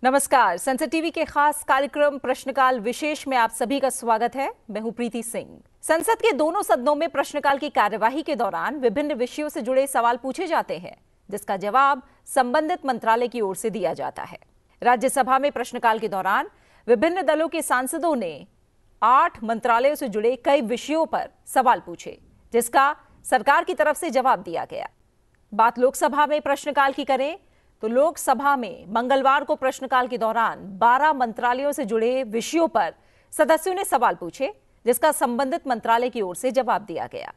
नमस्कार, संसद टीवी के खास कार्यक्रम प्रश्नकाल विशेष में आप सभी का स्वागत है। मैं हूं प्रीति सिंह। संसद के दोनों सदनों में प्रश्नकाल की कार्यवाही के दौरान विभिन्न विषयों से जुड़े सवाल पूछे जाते हैं, जिसका जवाब संबंधित मंत्रालय की ओर से दिया जाता है। राज्यसभा में प्रश्नकाल के दौरान विभिन्न दलों के सांसदों ने 8 मंत्रालयों से जुड़े कई विषयों पर सवाल पूछे, जिसका सरकार की तरफ से जवाब दिया गया। बात लोकसभा में प्रश्नकाल की करें तो लोकसभा में मंगलवार को प्रश्नकाल के दौरान 12 मंत्रालयों से जुड़े विषयों पर सदस्यों ने सवाल पूछे, जिसका संबंधित मंत्रालय की ओर से जवाब दिया गया।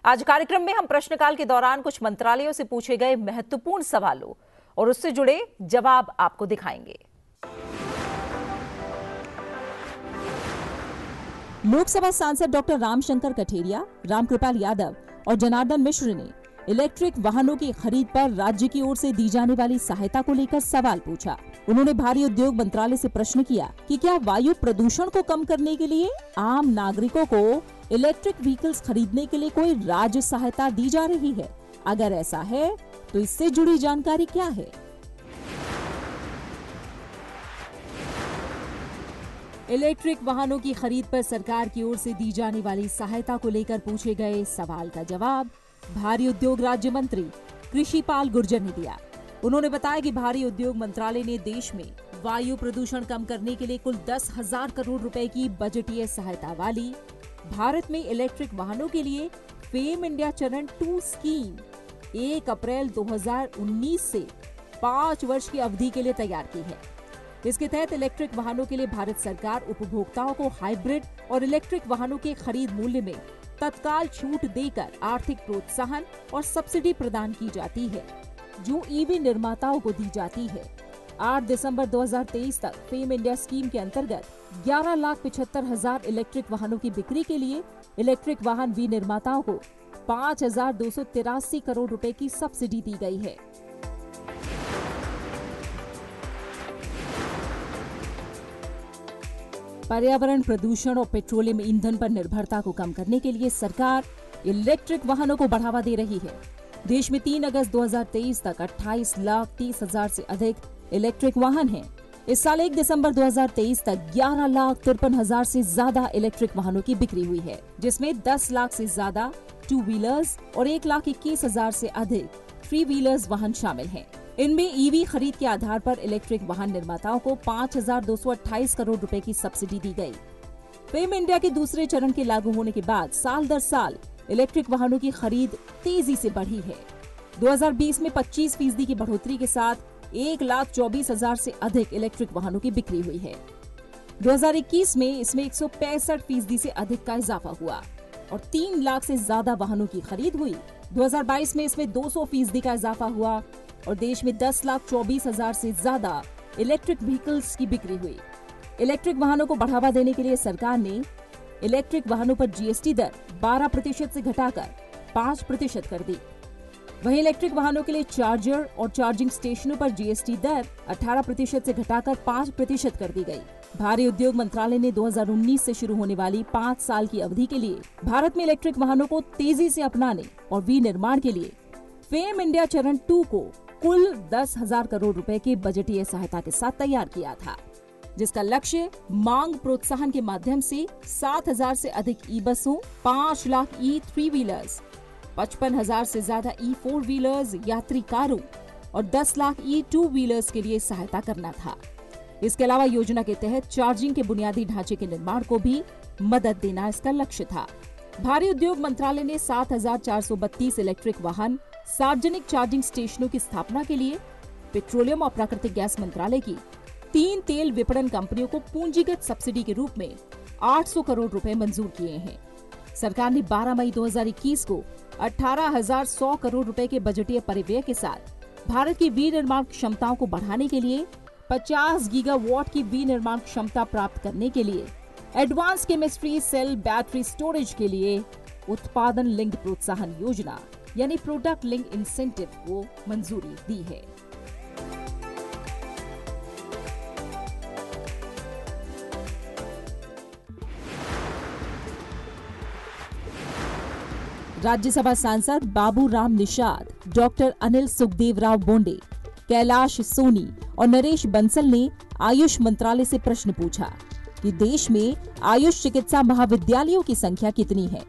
आज कार्यक्रम में हम प्रश्नकाल के दौरान कुछ मंत्रालयों से पूछे गए महत्वपूर्ण सवालों और उससे जुड़े जवाब आपको दिखाएंगे। लोकसभा सांसद डॉक्टर रामशंकर कठेरिया, रामकृपाल यादव और जनार्दन मिश्र ने इलेक्ट्रिक वाहनों की खरीद पर राज्य की ओर से दी जाने वाली सहायता को लेकर सवाल पूछा। उन्होंने भारी उद्योग मंत्रालय से प्रश्न किया कि क्या वायु प्रदूषण को कम करने के लिए आम नागरिकों को इलेक्ट्रिक व्हीकल्स खरीदने के लिए कोई राज्य सहायता दी जा रही है। अगर ऐसा है तो इससे जुड़ी जानकारी क्या है। इलेक्ट्रिक वाहनों की खरीद पर सरकार की ओर से दी जाने वाली सहायता को लेकर पूछे गए सवाल का जवाब भारी उद्योग राज्य मंत्री कृषि पाल गुर्जर ने दिया। उन्होंने बताया कि भारी उद्योग मंत्रालय ने देश में वायु प्रदूषण कम करने के लिए कुल 10,000 करोड़ रुपए की बजटीय सहायता वाली भारत में इलेक्ट्रिक वाहनों के लिए फेम इंडिया चरण 2 स्कीम 1 अप्रैल 2019 से 5 वर्ष की अवधि के लिए तैयार की है। इसके तहत इलेक्ट्रिक वाहनों के लिए भारत सरकार उपभोक्ताओं को हाइब्रिड और इलेक्ट्रिक वाहनों के खरीद मूल्य में तत्काल छूट देकर आर्थिक प्रोत्साहन और सब्सिडी प्रदान की जाती है, जो ईवी निर्माताओं को दी जाती है। 8 दिसंबर 2023 तक फेम इंडिया स्कीम के अंतर्गत 11,75,000 इलेक्ट्रिक वाहनों की बिक्री के लिए इलेक्ट्रिक वाहन विनिर्माताओं को 5,283 करोड़ रुपए की सब्सिडी दी गई है। पर्यावरण प्रदूषण और पेट्रोलियम ईंधन पर निर्भरता को कम करने के लिए सरकार इलेक्ट्रिक वाहनों को बढ़ावा दे रही है। देश में 3 अगस्त 2023 तक 28,30,000 से अधिक इलेक्ट्रिक वाहन हैं। इस साल 1 दिसंबर 2023 तक 11,53,000 से ज्यादा इलेक्ट्रिक वाहनों की बिक्री हुई है, जिसमें 10 लाख से ज्यादा 2 व्हीलर्स और 1,21,000 से अधिक 3 व्हीलर्स वाहन शामिल हैं। इनमें ईवी खरीद के आधार पर इलेक्ट्रिक वाहन निर्माताओं को 5,228 करोड़ रुपए की सब्सिडी दी गई। फेम इंडिया के दूसरे चरण के लागू होने के बाद साल दर साल इलेक्ट्रिक वाहनों की खरीद तेजी से बढ़ी है। 2020 में 25% की बढ़ोतरी के साथ 1,24,000 से अधिक इलेक्ट्रिक वाहनों की बिक्री हुई है। 2021 में इसमें 165% से अधिक का इजाफा हुआ और 3 लाख से ज्यादा वाहनों की खरीद हुई। 2022 में इसमें 200% का इजाफा हुआ और देश में 10,24,000 से ज्यादा इलेक्ट्रिक व्हीकल्स की बिक्री हुई। इलेक्ट्रिक वाहनों को बढ़ावा देने के लिए सरकार ने इलेक्ट्रिक वाहनों पर जीएसटी दर 12% से घटाकर 5% कर दी। वहीं इलेक्ट्रिक वाहनों के लिए चार्जर और चार्जिंग स्टेशनों पर जीएसटी दर 18% से घटाकर 5% कर दी गई। भारी उद्योग मंत्रालय ने 2019 से शुरू होने वाली 5 साल की अवधि के लिए भारत में इलेक्ट्रिक वाहनों को तेजी से अपनाने और विनिर्माण के लिए फेम इंडिया चरण 2 को कुल 10,000 करोड़ रुपए की बजटीय सहायता के साथ तैयार किया था, जिसका लक्ष्य मांग प्रोत्साहन के माध्यम से 7,000 से अधिक ई बसों, 5 लाख ई 3 व्हीलर्स, 55,000 से ज्यादा ई 4 व्हीलर्स यात्री कारों और 10 लाख ई 2 व्हीलर्स के लिए सहायता करना था। इसके अलावा योजना के तहत चार्जिंग के बुनियादी ढांचे के निर्माण को भी मदद देना इसका लक्ष्य था। भारी उद्योग मंत्रालय ने 7,432 इलेक्ट्रिक वाहन सार्वजनिक चार्जिंग स्टेशनों की स्थापना के लिए पेट्रोलियम और प्राकृतिक गैस मंत्रालय की 3 तेल विपणन कंपनियों को पूंजीगत सब्सिडी के रूप में 800 करोड़ रुपए मंजूर किए हैं। सरकार ने 12 मई 2021 को 18,100 करोड़ रुपए के बजटीय परिव्यय के साथ भारत की विनिर्माण क्षमताओं को बढ़ाने के लिए 50 गीगावाट की विनिर्माण क्षमता प्राप्त करने के लिए advance chemistry cell battery storage के लिए उत्पादन लिंक प्रोत्साहन योजना यानी प्रोडक्ट लिंक इंसेंटिव को मंजूरी दी है। राज्यसभा सांसद बाबू राम निषाद, डॉक्टर अनिल सुखदेव राव बोंडे, कैलाश सोनी और नरेश बंसल ने आयुष मंत्रालय से प्रश्न पूछा कि देश में आयुष चिकित्सा महाविद्यालयों की संख्या कितनी है।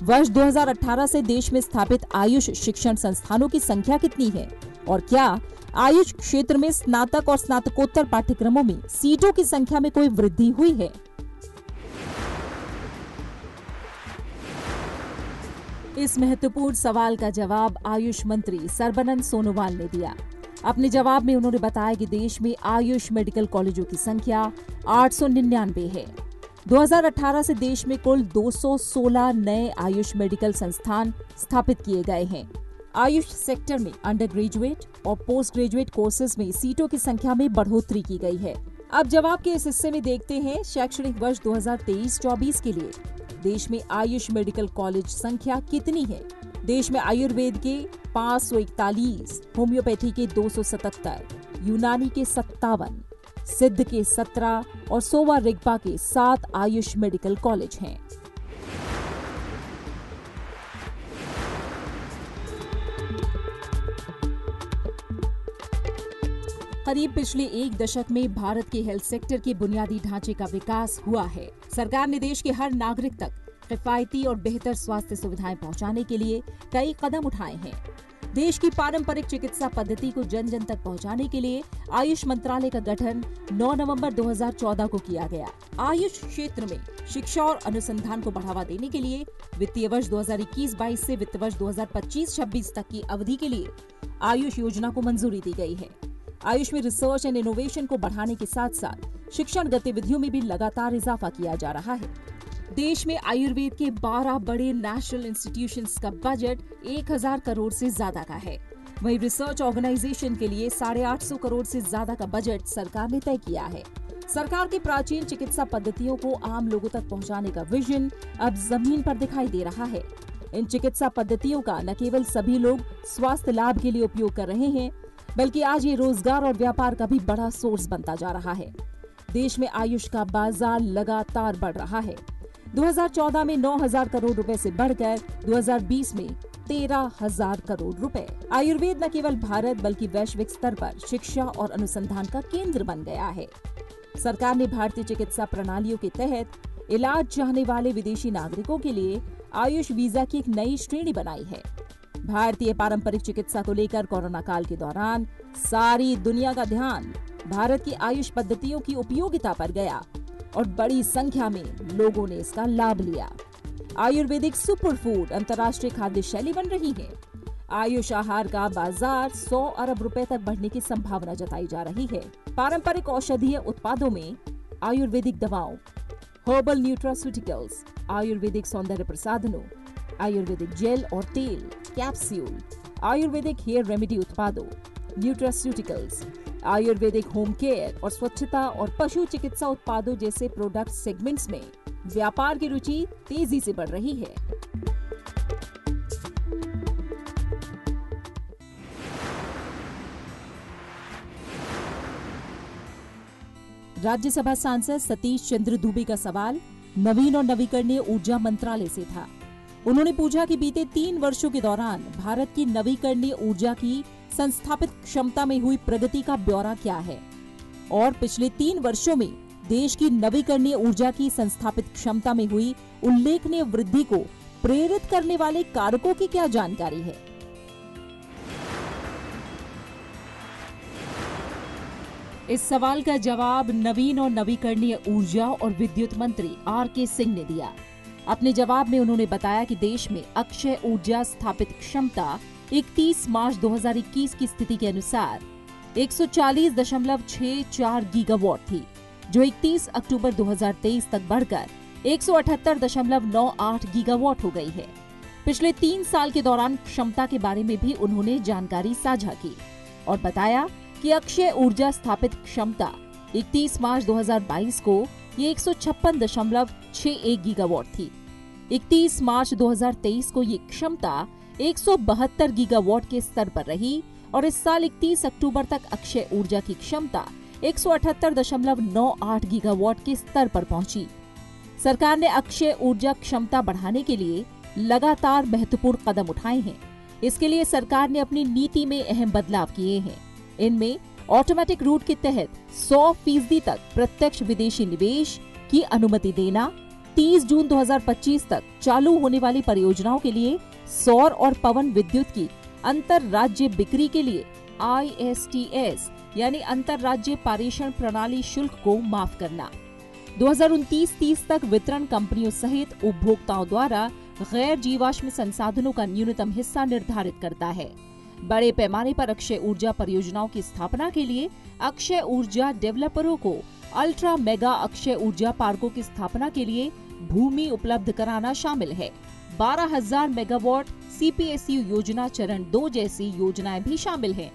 वर्ष 2018 से देश में स्थापित आयुष शिक्षण संस्थानों की संख्या कितनी है और क्या आयुष क्षेत्र में स्नातक और स्नातकोत्तर पाठ्यक्रमों में सीटों की संख्या में कोई वृद्धि हुई है। इस महत्वपूर्ण सवाल का जवाब आयुष मंत्री सर्बानंद सोनोवाल ने दिया। अपने जवाब में उन्होंने बताया कि देश में आयुष मेडिकल कॉलेजों की संख्या 899 है। 2018 से देश में कुल 216 नए आयुष मेडिकल संस्थान स्थापित किए गए हैं। आयुष सेक्टर में अंडर ग्रेजुएट और पोस्ट ग्रेजुएट कोर्सेज में सीटों की संख्या में बढ़ोतरी की गई है। अब जवाब के इस हिस्से में देखते हैं शैक्षणिक वर्ष 2023-24 के लिए देश में आयुष मेडिकल कॉलेज संख्या कितनी है। देश में आयुर्वेद के 541, होम्योपैथी के 277, यूनानी के 57, सिद्ध के 17 और सोवा रिगपा के 7 आयुष मेडिकल कॉलेज हैं। करीब पिछले एक दशक में भारत के हेल्थ सेक्टर के बुनियादी ढांचे का विकास हुआ है। सरकार ने देश के हर नागरिक तक किफायती और बेहतर स्वास्थ्य सुविधाएं पहुंचाने के लिए कई कदम उठाए हैं। देश की पारंपरिक चिकित्सा पद्धति को जन जन तक पहुंचाने के लिए आयुष मंत्रालय का गठन 9 नवंबर 2014 को किया गया। आयुष क्षेत्र में शिक्षा और अनुसंधान को बढ़ावा देने के लिए वित्तीय वर्ष 2021-22 से वित्त वर्ष 2025-26 तक की अवधि के लिए आयुष योजना को मंजूरी दी गई है। आयुष में रिसर्च एंड इनोवेशन को बढ़ाने के साथ साथ शिक्षण गतिविधियों में भी लगातार इजाफा किया जा रहा है। देश में आयुर्वेद के 12 बड़े नेशनल इंस्टीट्यूशंस का बजट 1000 करोड़ से ज्यादा का है। वहीं रिसर्च ऑर्गेनाइजेशन के लिए 850 करोड़ से ज्यादा का बजट सरकार ने तय किया है। सरकार की प्राचीन चिकित्सा पद्धतियों को आम लोगों तक पहुंचाने का विजन अब जमीन पर दिखाई दे रहा है। इन चिकित्सा पद्धतियों का न केवल सभी लोग स्वास्थ्य लाभ के लिए उपयोग कर रहे हैं, बल्कि आज ये रोजगार और व्यापार का भी बड़ा सोर्स बनता जा रहा है। देश में आयुष का बाजार लगातार बढ़ रहा है। 2014 में 9000 करोड़ रुपए से बढ़कर 2020 में 13000 करोड़ रुपए। आयुर्वेद न केवल भारत बल्कि वैश्विक स्तर पर शिक्षा और अनुसंधान का केंद्र बन गया है। सरकार ने भारतीय चिकित्सा प्रणालियों के तहत इलाज चाहने वाले विदेशी नागरिकों के लिए आयुष वीजा की एक नई श्रेणी बनाई है। भारतीय पारंपरिक चिकित्सा को लेकर कोरोना काल के दौरान सारी दुनिया का ध्यान भारत की आयुष पद्धतियों की उपयोगिता पर गया और बड़ी संख्या में लोगों ने इसका लाभ लिया। आयुर्वेदिक सुपरफूड अंतर्राष्ट्रीय खाद्य शैली बन रही है। आयुष आहार का बाजार 100 अरब रुपए तक बढ़ने की संभावना जताई जा रही है। पारंपरिक औषधीय उत्पादों में आयुर्वेदिक दवाओं, हर्बल न्यूट्रास्यूटिकल्स, आयुर्वेदिक सौंदर्य प्रसाधनों, आयुर्वेदिक जेल और तेल, कैप्सूल, आयुर्वेदिक हेयर रेमेडी उत्पादों, न्यूट्रास्यूटिकल्स, आयुर्वेदिक होम केयर और स्वच्छता और पशु चिकित्सा उत्पादों जैसे प्रोडक्ट सेगमेंट्स में व्यापार की रुचि तेजी से बढ़ रही है। राज्यसभा सांसद सतीश चंद्र दुबे का सवाल नवीन और नवीकरणीय ऊर्जा मंत्रालय से था। उन्होंने पूछा कि बीते 3 वर्षों के दौरान भारत की नवीकरणीय ऊर्जा की संस्थापित क्षमता में हुई प्रगति का ब्यौरा क्या है और पिछले 3 वर्षों में देश की नवीकरणीय ऊर्जा की संस्थापित क्षमता में हुई उल्लेखनीय वृद्धि को प्रेरित करने वाले कारकों की क्या जानकारी है। इस सवाल का जवाब नवीन और नवीकरणीय ऊर्जा और विद्युत मंत्री आर.के. सिंह ने दिया। अपने जवाब में उन्होंने बताया कि देश में अक्षय ऊर्जा स्थापित क्षमता 31 मार्च 2021 की स्थिति के अनुसार 140.64 गीगावाट थी, जो 31 अक्टूबर 2023 तक बढ़कर 178.98 गीगावाट हो गई है। पिछले 3 साल के दौरान क्षमता के बारे में भी उन्होंने जानकारी साझा की और बताया कि अक्षय ऊर्जा स्थापित क्षमता 31 मार्च 2022 को ये 156.61 गीगावाट थी। 31 मार्च 2023 को ये क्षमता 172 गीगावाट के स्तर पर रही और इस साल 31 अक्टूबर तक अक्षय ऊर्जा की क्षमता 178.98 गीगावाट के स्तर पर पहुंची। सरकार ने अक्षय ऊर्जा क्षमता बढ़ाने के लिए लगातार महत्वपूर्ण कदम उठाए हैं। इसके लिए सरकार ने अपनी नीति में अहम बदलाव किए हैं। इनमें ऑटोमेटिक रूट के तहत 100% तक प्रत्यक्ष विदेशी निवेश की अनुमति देना, 30 जून 2025 तक चालू होने वाली परियोजनाओं के लिए सौर और पवन विद्युत की अंतर राज्य बिक्री के लिए ISTS यानी अंतर राज्य पारेषण प्रणाली शुल्क को माफ करना, 2029-30 तक वितरण कंपनियों सहित उपभोक्ताओं द्वारा गैर जीवाश्म संसाधनों का न्यूनतम हिस्सा निर्धारित करता है। बड़े पैमाने पर अक्षय ऊर्जा परियोजनाओं की स्थापना के लिए अक्षय ऊर्जा डेवलपरों को अल्ट्रा मेगा अक्षय ऊर्जा पार्कों की स्थापना के लिए भूमि उपलब्ध कराना शामिल है। 12,000 मेगावाट CPSU योजना चरण 2 जैसी योजनाएं भी शामिल हैं।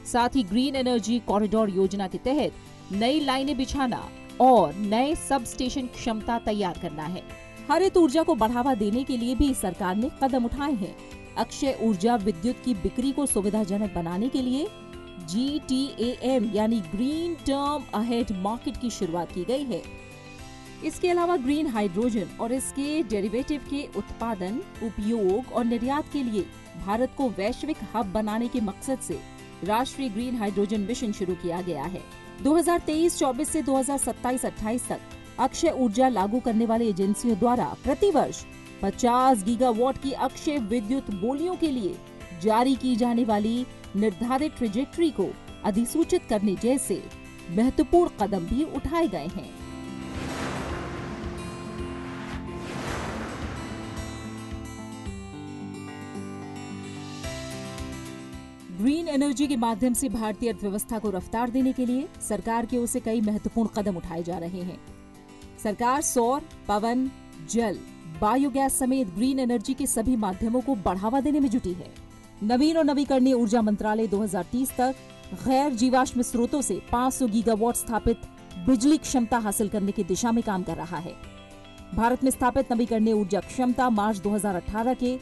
साथ ही ग्रीन एनर्जी कॉरिडोर योजना के तहत नई लाइनें बिछाना और नए सब स्टेशन क्षमता तैयार करना है। हरित ऊर्जा को बढ़ावा देने के लिए भी सरकार ने कदम उठाए हैं। अक्षय ऊर्जा विद्युत की बिक्री को सुविधाजनक बनाने के लिए GTAM यानी ग्रीन टर्म अहेड मार्केट की शुरुआत की गई है। इसके अलावा ग्रीन हाइड्रोजन और इसके डेरिवेटिव के उत्पादन, उपयोग और निर्यात के लिए भारत को वैश्विक हब बनाने के मकसद से राष्ट्रीय ग्रीन हाइड्रोजन मिशन शुरू किया गया है। 2023-24 से 2027-28 तक अक्षय ऊर्जा लागू करने वाली एजेंसियों द्वारा प्रतिवर्ष 50 गीगावाट की अक्षय विद्युत बोलियों के लिए जारी की जाने वाली निर्धारित ट्रेजेक्टरी को अधिसूचित करने जैसे महत्वपूर्ण कदम भी उठाए गए हैं। ग्रीन एनर्जी के माध्यम से भारतीय अर्थव्यवस्था को रफ्तार देने के लिए सरकार की ओर से कई महत्वपूर्ण कदम उठाए जा रहे हैं। सरकार सौर, पवन, जल, बायोगैस समेत ग्रीन एनर्जी के सभी माध्यमों को बढ़ावा देने में जुटी है। नवीन और नवीकरणीय ऊर्जा मंत्रालय 2030 तक गैर जीवाश्म स्रोतों से 500 गीगावाट स्थापित बिजली क्षमता हासिल करने की दिशा में काम कर रहा है। भारत में स्थापित नवीकरणीय ऊर्जा क्षमता मार्च 2018 के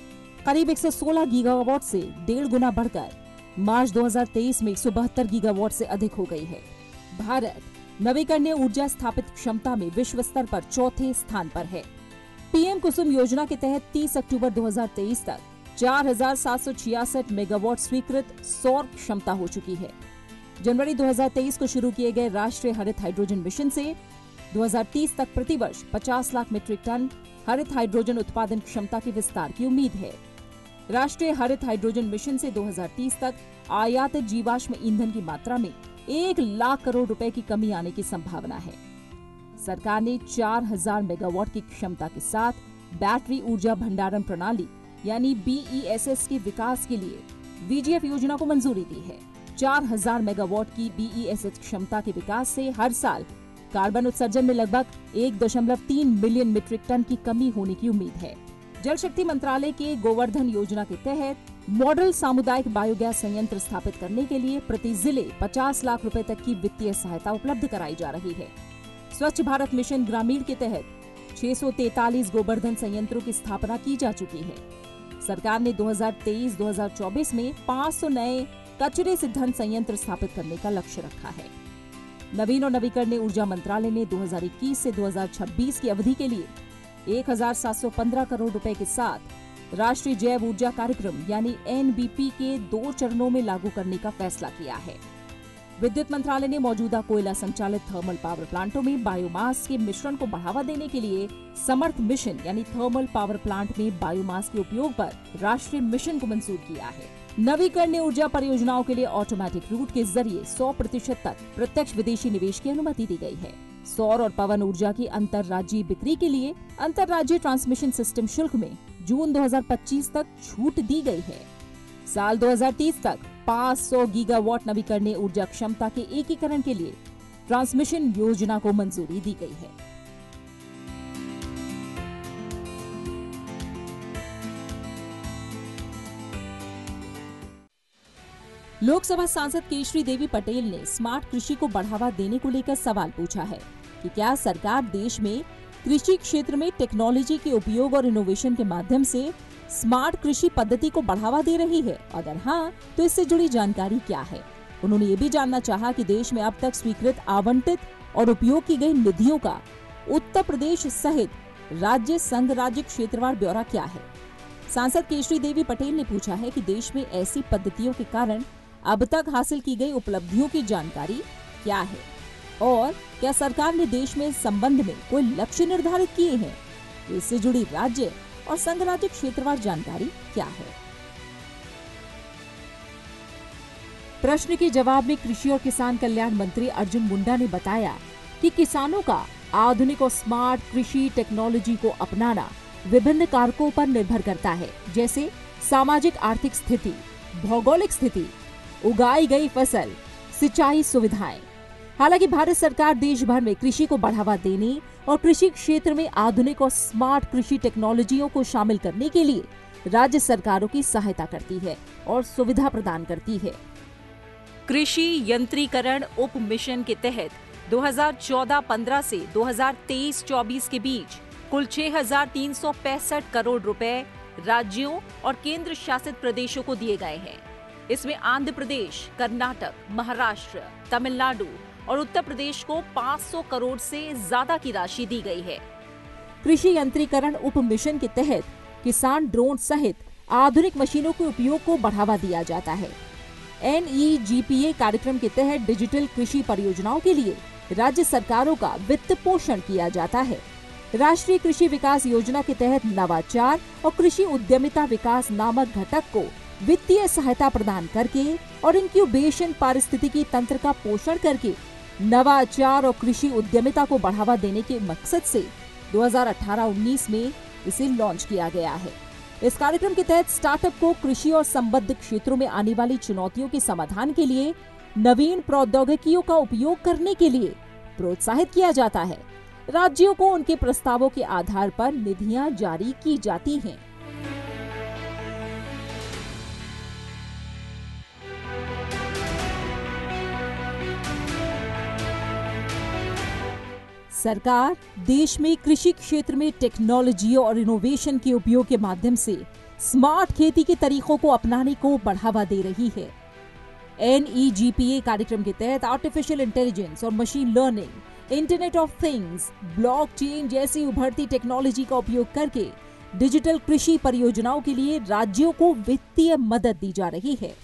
करीब 116 गीगावाट से 1.5 गुना बढ़कर मार्च 2023 में 172 गीगावाट से अधिक हो गई है। भारत नवीकरणीय ऊर्जा स्थापित क्षमता में विश्व स्तर पर चौथे स्थान पर है। पीएम कुसुम योजना के तहत 30 अक्टूबर 2023 तक 4,766 मेगावाट स्वीकृत सौर क्षमता हो चुकी है। जनवरी 2023 को शुरू किए गए राष्ट्रीय हरित हाइड्रोजन मिशन से 2030 तक प्रतिवर्ष 50 लाख मीट्रिक टन हरित हाइड्रोजन उत्पादन क्षमता के विस्तार की उम्मीद है। राष्ट्रीय हरित हाइड्रोजन मिशन से 2030 तक आयातित जीवाश्म ईंधन की मात्रा में 1 लाख करोड़ रुपए की कमी आने की संभावना है। सरकार ने 4,000 मेगावाट की क्षमता के साथ बैटरी ऊर्जा भंडारण प्रणाली यानी BESS के विकास के लिए VGF योजना को मंजूरी दी है। 4,000 मेगावाट की BESS क्षमता के विकास से हर साल कार्बन उत्सर्जन में लगभग 1.3 मिलियन मीट्रिक टन की कमी होने की उम्मीद है। जल शक्ति मंत्रालय के गोवर्धन योजना के तहत मॉडल सामुदायिक बायोगैस संयंत्र स्थापित करने के लिए प्रति जिले 50 लाख रुपए तक की वित्तीय सहायता उपलब्ध कराई जा रही है। स्वच्छ भारत मिशन ग्रामीण के तहत 643 गोवर्धन संयंत्रों की स्थापना की जा चुकी है। सरकार ने 2023-2024 में 500 नए कचरे से धन संयंत्र स्थापित करने का लक्ष्य रखा है। नवीन और नवीकरणीय ऊर्जा मंत्रालय ने 2021 से 2026 की अवधि के लिए 1,715 करोड़ रुपए के साथ राष्ट्रीय जैव ऊर्जा कार्यक्रम यानी NBP के 2 चरणों में लागू करने का फैसला किया है। विद्युत मंत्रालय ने मौजूदा कोयला संचालित थर्मल पावर प्लांटों में बायोमास के मिश्रण को बढ़ावा देने के लिए समर्थ मिशन यानी थर्मल पावर प्लांट में बायोमास के उपयोग पर राष्ट्रीय मिशन को मंजूर किया है। नवीकरणीय ऊर्जा परियोजनाओं के लिए ऑटोमेटिक रूट के जरिए 100% तक प्रत्यक्ष विदेशी निवेश की अनुमति दी गई है। सौर और पवन ऊर्जा की अंतर्राज्यीय बिक्री के लिए अंतर्राज्यीय ट्रांसमिशन सिस्टम शुल्क में जून 2025 तक छूट दी गई है। साल 2030 तक 500 गीगावाट नवीकरणीय ऊर्जा क्षमता के एकीकरण के लिए ट्रांसमिशन योजना को मंजूरी दी गई है। लोकसभा सांसद केशरी देवी पटेल ने स्मार्ट कृषि को बढ़ावा देने को लेकर सवाल पूछा है कि क्या सरकार देश में कृषि क्षेत्र में टेक्नोलॉजी के उपयोग और इनोवेशन के माध्यम से स्मार्ट कृषि पद्धति को बढ़ावा दे रही है। अगर हाँ, तो इससे जुड़ी जानकारी क्या है। उन्होंने ये भी जानना चाहा कि देश में अब तक स्वीकृत, आवंटित और उपयोग की गई निधियों का उत्तर प्रदेश सहित राज्य संघ राज्य क्षेत्रवार ब्यौरा क्या है। सांसद केशरी देवी पटेल ने पूछा है कि देश में ऐसी पद्धतियों के कारण अब तक हासिल की गई उपलब्धियों की जानकारी क्या है और क्या सरकार ने देश में इस संबंध में कोई लक्ष्य निर्धारित किए हैं? इससे जुड़ी राज्य और संघ राज्य क्षेत्रवार जानकारी क्या है? प्रश्न के जवाब में कृषि और किसान कल्याण मंत्री अर्जुन मुंडा ने बताया कि किसानों का आधुनिक और स्मार्ट कृषि टेक्नोलॉजी को अपनाना विभिन्न कारकों पर निर्भर करता है, जैसे सामाजिक आर्थिक स्थिति, भौगोलिक स्थिति, उगाई गई फसल, सिंचाई सुविधाएं। हालांकि भारत सरकार देश भर में कृषि को बढ़ावा देने और कृषि क्षेत्र में आधुनिक और स्मार्ट कृषि टेक्नोलॉजियों को शामिल करने के लिए राज्य सरकारों की सहायता करती है और सुविधा प्रदान करती है। कृषि यंत्रीकरण उप मिशन के तहत 2014-15 से 2023-24 के बीच कुल 6,365 करोड़ रुपए राज्यों और केंद्र शासित प्रदेशों को दिए गए हैं। इसमें आंध्र प्रदेश, कर्नाटक, महाराष्ट्र, तमिलनाडु और उत्तर प्रदेश को 500 करोड़ से ज्यादा की राशि दी गई है। कृषि यंत्रीकरण उप मिशन के तहत किसान ड्रोन सहित आधुनिक मशीनों के उपयोग को बढ़ावा दिया जाता है। NEGPA कार्यक्रम के तहत डिजिटल कृषि परियोजनाओं के लिए राज्य सरकारों का वित्त पोषण किया जाता है। राष्ट्रीय कृषि विकास योजना के तहत नवाचार और कृषि उद्यमिता विकास नामक घटक को वित्तीय सहायता प्रदान करके और इंक्यूबेशन पारिस्थितिकी तंत्र का पोषण करके नवाचार और कृषि उद्यमिता को बढ़ावा देने के मकसद से 2018-19 में इसे लॉन्च किया गया है। इस कार्यक्रम के तहत स्टार्टअप को कृषि और संबद्ध क्षेत्रों में आने वाली चुनौतियों के समाधान के लिए नवीन प्रौद्योगिकियों का उपयोग करने के लिए प्रोत्साहित किया जाता है। राज्यों को उनके प्रस्तावों के आधार पर निधियां जारी की जाती हैं। सरकार देश में कृषि क्षेत्र में टेक्नोलॉजी और इनोवेशन के उपयोग के माध्यम से स्मार्ट खेती के तरीकों को अपनाने को बढ़ावा दे रही है। NEGPA कार्यक्रम के तहत आर्टिफिशियल इंटेलिजेंस और machine learning, internet of things, blockchain जैसी उभरती टेक्नोलॉजी का उपयोग करके डिजिटल कृषि परियोजनाओं के लिए राज्यों को वित्तीय मदद दी जा रही है।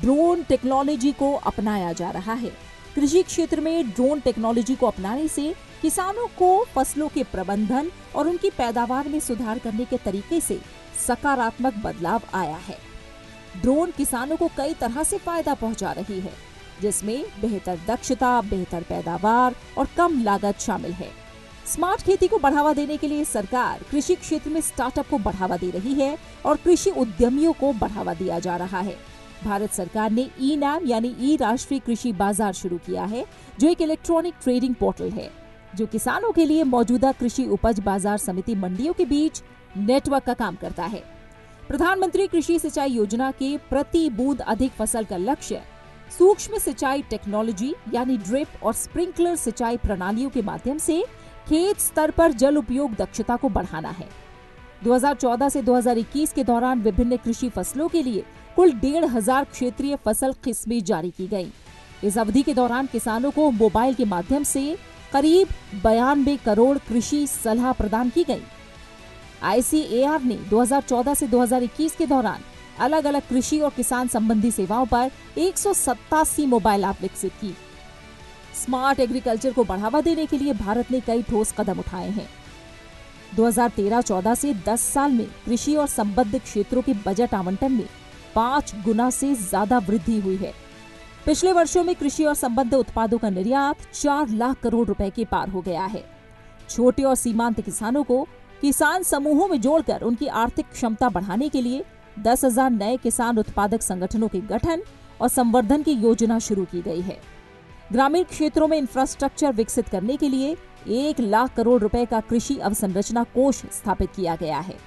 ड्रोन टेक्नोलॉजी को अपनाया जा रहा है। कृषि क्षेत्र में ड्रोन टेक्नोलॉजी को अपनाने से किसानों को फसलों के प्रबंधन और उनकी पैदावार में सुधार करने के तरीके से सकारात्मक बदलाव आया है। ड्रोन किसानों को कई तरह से फायदा पहुंचा रही है, जिसमें बेहतर दक्षता, बेहतर पैदावार और कम लागत शामिल है। स्मार्ट खेती को बढ़ावा देने के लिए सरकार कृषि क्षेत्र में स्टार्टअप को बढ़ावा दे रही है और कृषि उद्यमियों को बढ़ावा दिया जा रहा है। भारत सरकार ने ई-नाम यानी ई राष्ट्रीय कृषि बाजार शुरू किया है, जो एक इलेक्ट्रॉनिक ट्रेडिंग पोर्टल है जो किसानों के लिए मौजूदा कृषि उपज बाजार समिति मंडियों के बीच नेटवर्क का काम करता है। प्रधानमंत्री कृषि सिंचाई योजना के प्रति बूंद अधिक फसल का लक्ष्य सूक्ष्म सिंचाई टेक्नोलॉजी यानी ड्रिप और स्प्रिंकलर सिंचाई प्रणालियों के माध्यम से खेत स्तर पर जल उपयोग दक्षता को बढ़ाना है। 2014 से 2021 के दौरान विभिन्न कृषि फसलों के लिए कुल 1,500 क्षेत्रीय फसल किस्में जारी की गयी। इस अवधि के दौरान किसानों को मोबाइल के माध्यम से करीब 92 करोड़ कृषि सलाह प्रदान की गई। ICAR ने 2014 से 2021 के दौरान अलग अलग कृषि और किसान संबंधी सेवाओं पर 187 मोबाइल ऐप विकसित की। स्मार्ट एग्रीकल्चर को बढ़ावा देने के लिए भारत ने कई ठोस कदम उठाए हैं। 2013-14 से 10 साल में कृषि और संबद्ध क्षेत्रों के बजट आवंटन में 5 गुना से ज्यादा वृद्धि हुई है। पिछले वर्षों में कृषि और संबद्ध उत्पादों का निर्यात 4 लाख करोड़ रुपए के पार हो गया है। छोटे और सीमांत किसानों को किसान समूहों में जोड़कर उनकी आर्थिक क्षमता बढ़ाने के लिए 10,000 नए किसान उत्पादक संगठनों के गठन और संवर्धन की योजना शुरू की गई है। ग्रामीण क्षेत्रों में इंफ्रास्ट्रक्चर विकसित करने के लिए 1 लाख करोड़ रुपए का कृषि अवसंरचना कोष स्थापित किया गया है।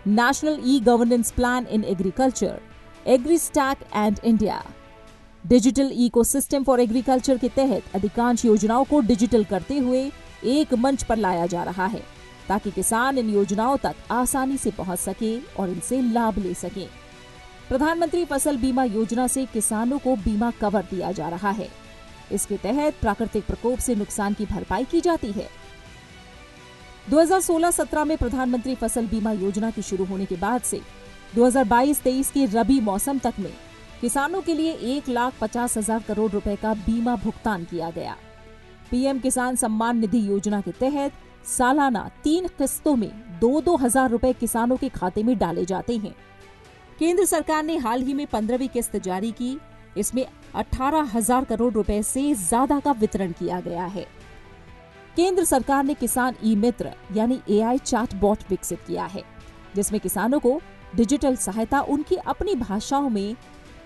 National e-governance plan in agriculture, AgriStack and India, digital ecosystem for agriculture के तहत अधिकांश योजनाओं को डिजिटल करते हुए एक मंच पर लाया जा रहा है ताकि किसान इन योजनाओं तक आसानी से पहुंच सके और इनसे लाभ ले सके। प्रधानमंत्री फसल बीमा योजना से किसानों को बीमा कवर दिया जा रहा है। इसके तहत प्राकृतिक प्रकोप से नुकसान की भरपाई की जाती है। 2016-17 में प्रधानमंत्री फसल बीमा योजना के शुरू होने के बाद से 2022-23 के रबी मौसम तक में किसानों के लिए 1,50,000 करोड़ रुपए का बीमा भुगतान किया गया। पीएम किसान सम्मान निधि योजना के तहत सालाना 3 किस्तों में 2-2 हजार रुपए किसानों के खाते में डाले जाते हैं। केंद्र सरकार ने हाल ही में 15वीं किस्त जारी की। इसमें 18,000 करोड़ रुपए से ज्यादा का वितरण किया गया है। केंद्र सरकार ने किसान ई मित्र यानी AI चैटबॉट विकसित किया है, जिसमें किसानों को डिजिटल सहायता उनकी अपनी भाषाओं में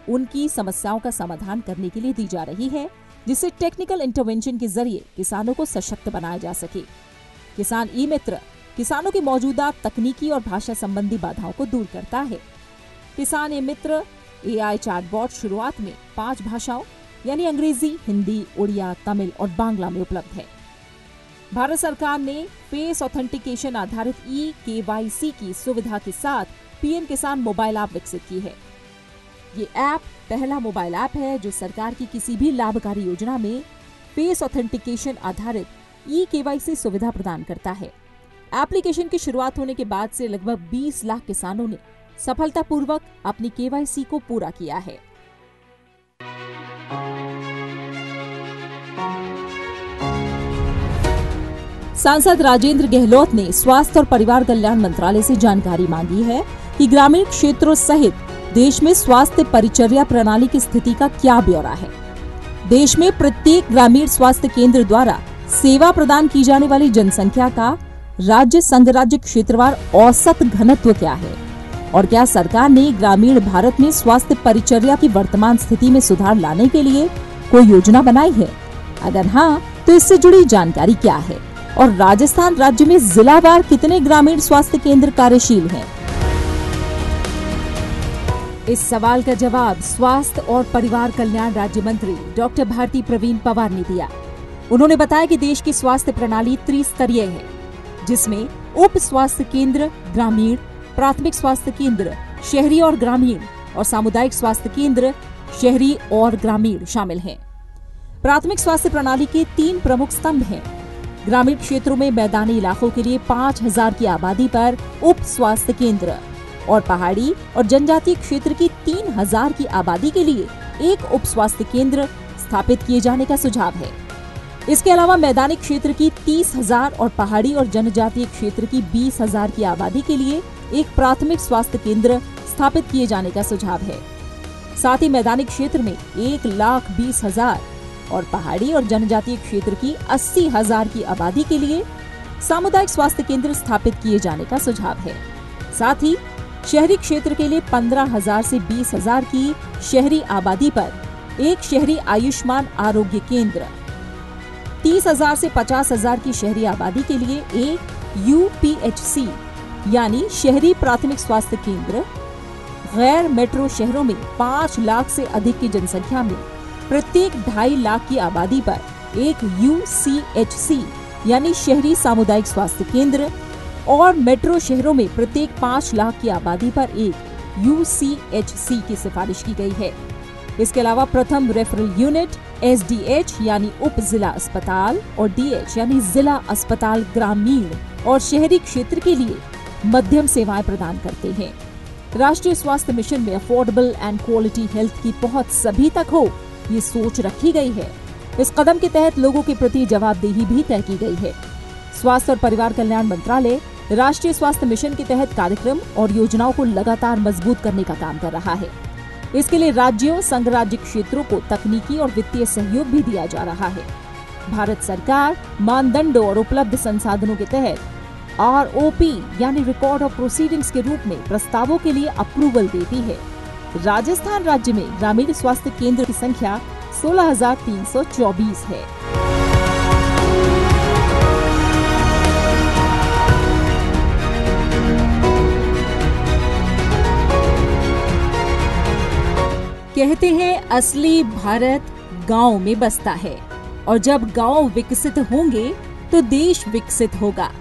उनकी समस्याओं का समाधान करने के लिए दी जा रही है, जिससे टेक्निकल इंटरवेंशन के जरिए किसानों को सशक्त बनाया जा सके। किसान ई मित्र किसानों की मौजूदा तकनीकी और भाषा संबंधी बाधाओं को दूर करता है। किसान ई मित्र AI चैटबॉट शुरुआत में 5 भाषाओं यानी अंग्रेजी, हिंदी, उड़िया, तमिल और बांग्ला में उपलब्ध है। भारत सरकार ने फेस ऑथेंटिकेशन आधारित eKYC की सुविधा के साथ पीएम किसान मोबाइल ऐप विकसित की है। ये ऐप पहला मोबाइल ऐप है जो सरकार की किसी भी लाभकारी योजना में फेस ऑथेंटिकेशन आधारित eKYC सुविधा प्रदान करता है। एप्लीकेशन की शुरुआत होने के बाद से लगभग 20 लाख किसानों ने सफलतापूर्वक अपनी KYC को पूरा किया है। सांसद राजेंद्र गहलोत ने स्वास्थ्य और परिवार कल्याण मंत्रालय से जानकारी मांगी है कि ग्रामीण क्षेत्रों सहित देश में स्वास्थ्य परिचर्या प्रणाली की स्थिति का क्या ब्यौरा है। देश में प्रत्येक ग्रामीण स्वास्थ्य केंद्र द्वारा सेवा प्रदान की जाने वाली जनसंख्या का राज्य संघ राज्य क्षेत्रवार औसत घनत्व क्या है और क्या सरकार ने ग्रामीण भारत में स्वास्थ्य परिचर्या की वर्तमान स्थिति में सुधार लाने के लिए कोई योजना बनाई है? अगर हाँ, तो इससे जुड़ी जानकारी क्या है और राजस्थान राज्य में जिलावार कितने ग्रामीण स्वास्थ्य केंद्र कार्यशील हैं? इस सवाल का जवाब स्वास्थ्य और परिवार कल्याण राज्य मंत्री डॉक्टर भारती प्रवीण पवार ने दिया। उन्होंने बताया कि देश की स्वास्थ्य प्रणाली त्रिस्तरीय है, जिसमें उप स्वास्थ्य केंद्र ग्रामीण, प्राथमिक स्वास्थ्य केंद्र शहरी और ग्रामीण और सामुदायिक स्वास्थ्य केंद्र शहरी और ग्रामीण शामिल हैं। प्राथमिक स्वास्थ्य प्रणाली के 3 प्रमुख स्तंभ हैं। ग्रामीण क्षेत्रों में मैदानी इलाकों के लिए 5,000 की आबादी पर उप स्वास्थ्य केंद्र और पहाड़ी और जनजातीय क्षेत्र की 3,000 की आबादी के लिए एक उप स्वास्थ्य केंद्र स्थापित किए जाने का सुझाव है। इसके अलावा मैदानी क्षेत्र की 30,000 और पहाड़ी और जनजातीय क्षेत्र की 20,000 की आबादी के लिए एक प्राथमिक स्वास्थ्य केंद्र स्थापित किए जाने का सुझाव है। साथ ही मैदानी क्षेत्र में 1,20,000 और पहाड़ी और जनजातीय क्षेत्र की 80,000 की आबादी के लिए सामुदायिक स्वास्थ्य केंद्र स्थापित किए जाने का सुझाव है। साथ ही शहरी क्षेत्र के लिए 15,000 से 20,000 की शहरी आबादी पर एक शहरी आयुष्मान आरोग्य केंद्र, 30,000 से 50,000 की शहरी आबादी के लिए एक UPHC यानी शहरी प्राथमिक स्वास्थ्य केंद्र, गैर मेट्रो शहरों में 5 लाख से अधिक की जनसंख्या में प्रत्येक 2.5 लाख की आबादी पर एक UCHC यानी शहरी सामुदायिक स्वास्थ्य केंद्र और मेट्रो शहरों में प्रत्येक 5 लाख की आबादी पर एक UCHC की सिफारिश की गई है। इसके अलावा प्रथम रेफरल यूनिट SDH यानी उप जिला अस्पताल और DH यानी जिला अस्पताल ग्रामीण और शहरी क्षेत्र के लिए मध्यम सेवाएं प्रदान करते हैं। राष्ट्रीय स्वास्थ्य मिशन में अफोर्डेबल एंड क्वालिटी हेल्थ की पहुंच सभी तक हो, ये सोच रखी गई है। इस कदम के तहत लोगों के प्रति जवाबदेही भी तय की गई है। स्वास्थ्य और परिवार कल्याण मंत्रालय राष्ट्रीय स्वास्थ्य मिशन के तहत कार्यक्रम और योजनाओं को लगातार मजबूत करने का काम कर रहा है। इसके लिए राज्यों, संघ राज्य क्षेत्रों को तकनीकी और वित्तीय सहयोग भी दिया जा रहा है। भारत सरकार मानदंडों और उपलब्ध संसाधनों के तहत ROP यानी रिकॉर्ड ऑफ प्रोसीडिंग्स के रूप में प्रस्तावों के लिए अप्रूवल देती है। राजस्थान राज्य में ग्रामीण स्वास्थ्य केंद्र की संख्या 16,324 है। कहते हैं असली भारत गांव में बसता है और जब गांव विकसित होंगे तो देश विकसित होगा।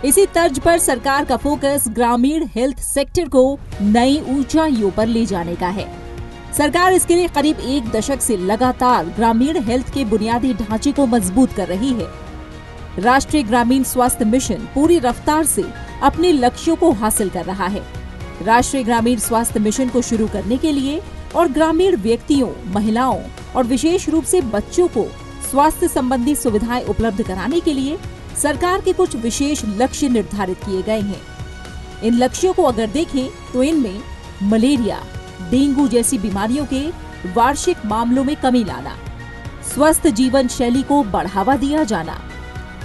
इसी तर्ज पर सरकार का फोकस ग्रामीण हेल्थ सेक्टर को नई ऊंचाइयों पर ले जाने का है। सरकार इसके लिए करीब 1 दशक से लगातार ग्रामीण हेल्थ के बुनियादी ढांचे को मजबूत कर रही है। राष्ट्रीय ग्रामीण स्वास्थ्य मिशन पूरी रफ्तार से अपने लक्ष्यों को हासिल कर रहा है। राष्ट्रीय ग्रामीण स्वास्थ्य मिशन को शुरू करने के लिए और ग्रामीण व्यक्तियों, महिलाओं और विशेष रूप से बच्चों को स्वास्थ्य संबंधी सुविधाएं उपलब्ध कराने के लिए सरकार के कुछ विशेष लक्ष्य निर्धारित किए गए हैं। इन लक्ष्यों को अगर देखें तो इनमें मलेरिया, डेंगू जैसी बीमारियों के वार्षिक मामलों में कमी लाना, स्वस्थ जीवन शैली को बढ़ावा दिया जाना,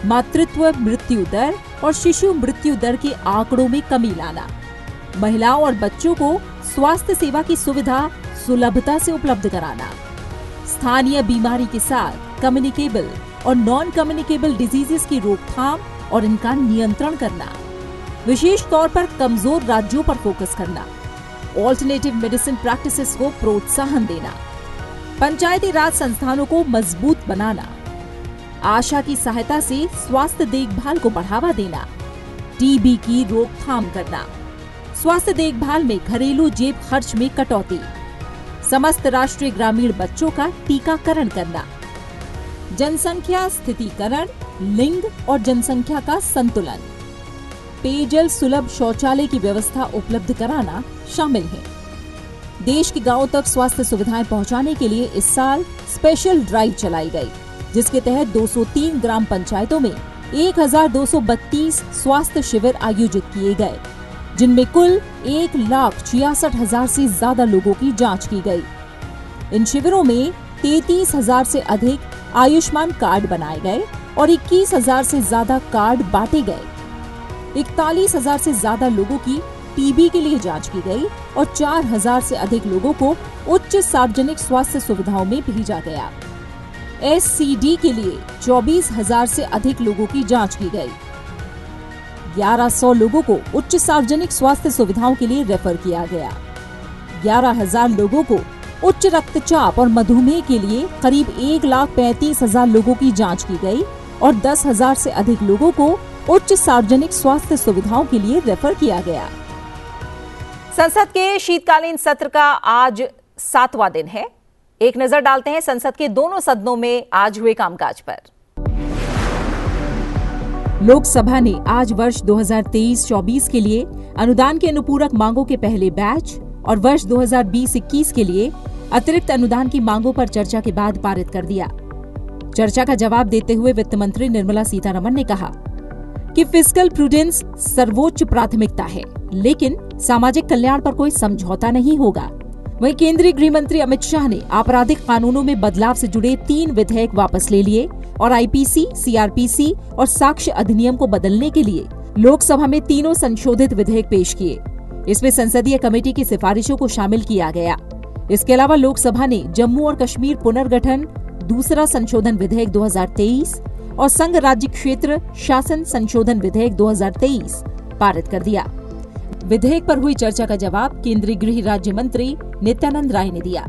मातृत्व मृत्यु दर और शिशु मृत्यु दर के आंकड़ों में कमी लाना, महिलाओं और बच्चों को स्वास्थ्य सेवा की सुविधा सुलभता से उपलब्ध कराना, स्थानीय बीमारी के साथ कम्युनिकेबल और नॉन कम्युनिकेबल डिजीजेस की रोकथाम और इनका नियंत्रण करना, विशेष तौर पर कमजोर राज्यों पर फोकस करना, ऑल्टरनेटिव मेडिसिन प्रैक्टिसेस को प्रोत्साहन देना, पंचायती राज संस्थानों को मजबूत बनाना, आशा की सहायता से स्वास्थ्य देखभाल को बढ़ावा देना, टीबी की रोकथाम करना, स्वास्थ्य देखभाल में घरेलू जेब खर्च में कटौती, समस्त राष्ट्रीय ग्रामीण बच्चों का टीकाकरण करना, जनसंख्या स्थितीकरण, लिंग और जनसंख्या का संतुलन, पेयजल सुलभ शौचालय की व्यवस्था उपलब्ध कराना शामिल है। देश के गांवों तक स्वास्थ्य सुविधाएं पहुंचाने के लिए इस साल स्पेशल ड्राइव चलाई गई, जिसके तहत 203 ग्राम पंचायतों में 1232 स्वास्थ्य शिविर आयोजित किए गए, जिनमें कुल 1,66,000 से ज्यादा लोगों की जांच की गई। इन शिविरों में 33,000 से अधिक आयुष्मान कार्ड बनाए गए और 21,000 से ज्यादा कार्ड बांटे गए। 41,000 से ज्यादा लोगों की टीबी के लिए जांच की गई और 4,000 से अधिक लोगों को उच्च सार्वजनिक स्वास्थ्य सुविधाओं में भेजा गया। SCD के लिए 24,000 से अधिक लोगों की जांच की गई। 1,100 लोगों को उच्च सार्वजनिक स्वास्थ्य सुविधाओं के लिए रेफर किया गया। 11,000 लोगों को उच्च रक्तचाप और मधुमेह के लिए करीब 1,35,000 लोगों की जांच की गई और 10,000 से अधिक लोगों को उच्च सार्वजनिक स्वास्थ्य सुविधाओं के लिए रेफर किया गया। संसद के शीतकालीन सत्र का आज 7वां दिन है। एक नजर डालते हैं संसद के दोनों सदनों में आज हुए कामकाज पर। लोकसभा ने आज वर्ष 2023-24 के लिए अनुदान के अनुपूरक मांगों के पहले बैच और वर्ष 2020-21 के लिए अतिरिक्त अनुदान की मांगों पर चर्चा के बाद पारित कर दिया। चर्चा का जवाब देते हुए वित्त मंत्री निर्मला सीतारमण ने कहा कि फिस्कल प्रूडेंस सर्वोच्च प्राथमिकता है, लेकिन सामाजिक कल्याण पर कोई समझौता नहीं होगा। वहीं केंद्रीय गृह मंत्री अमित शाह ने आपराधिक कानूनों में बदलाव से जुड़े 3 विधेयक वापस ले लिए और IPC, CRPC और साक्ष्य अधिनियम को बदलने के लिए लोकसभा में तीनों संशोधित विधेयक पेश किए। इसमें संसदीय कमेटी की सिफारिशों को शामिल किया गया। इसके अलावा लोकसभा ने जम्मू और कश्मीर पुनर्गठन दूसरा संशोधन विधेयक 2023 और संघ राज्य क्षेत्र शासन संशोधन विधेयक 2023 पारित कर दिया। विधेयक पर हुई चर्चा का जवाब केंद्रीय गृह राज्य मंत्री नित्यानंद राय ने दिया।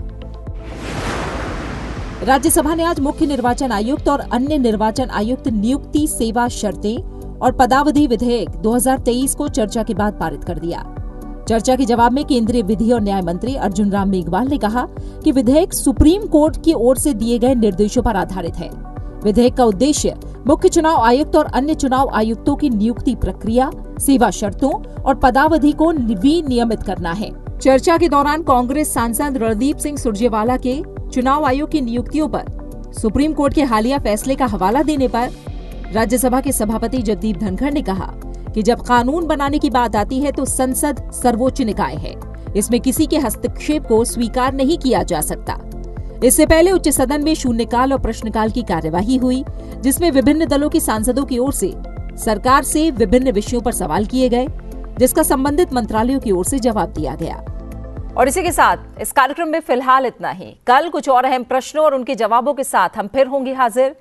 राज्यसभा ने आज मुख्य निर्वाचन आयुक्त और अन्य निर्वाचन आयुक्त नियुक्ति सेवा शर्तें और पदावधि विधेयक 2023 को चर्चा के बाद पारित कर दिया। चर्चा के जवाब में केंद्रीय विधि और न्याय मंत्री अर्जुन राम मेघवाल ने कहा कि विधेयक सुप्रीम कोर्ट की ओर से दिए गए निर्देशों पर आधारित है। विधेयक का उद्देश्य मुख्य चुनाव आयुक्त और अन्य चुनाव आयुक्तों की नियुक्ति प्रक्रिया, सेवा शर्तों और पदावधि को विनियमित करना है। चर्चा के दौरान कांग्रेस सांसद रणदीप सिंह सुरजेवाला के चुनाव आयोग की नियुक्तियों पर सुप्रीम कोर्ट के हालिया फैसले का हवाला देने पर राज्यसभा के सभापति जगदीप धनखड़ ने कहा कि जब कानून बनाने की बात आती है तो संसद सर्वोच्च निकाय है, इसमें किसी के हस्तक्षेप को स्वीकार नहीं किया जा सकता। इससे पहले उच्च सदन में शून्यकाल और प्रश्नकाल की कार्यवाही हुई, जिसमें विभिन्न दलों के सांसदों की ओर से सरकार से विभिन्न विषयों पर सवाल किए गए, जिसका संबंधित मंत्रालयों की ओर से जवाब दिया गया। और इसी के साथ इस कार्यक्रम में फिलहाल इतना ही। कल कुछ और अहम प्रश्नों और उनके जवाबों के साथ हम फिर होंगे हाजिर।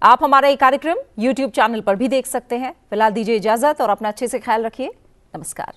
आप हमारा ये कार्यक्रम YouTube चैनल पर भी देख सकते हैं। फिलहाल दीजिए इजाजत और अपना अच्छे से ख्याल रखिए। नमस्कार।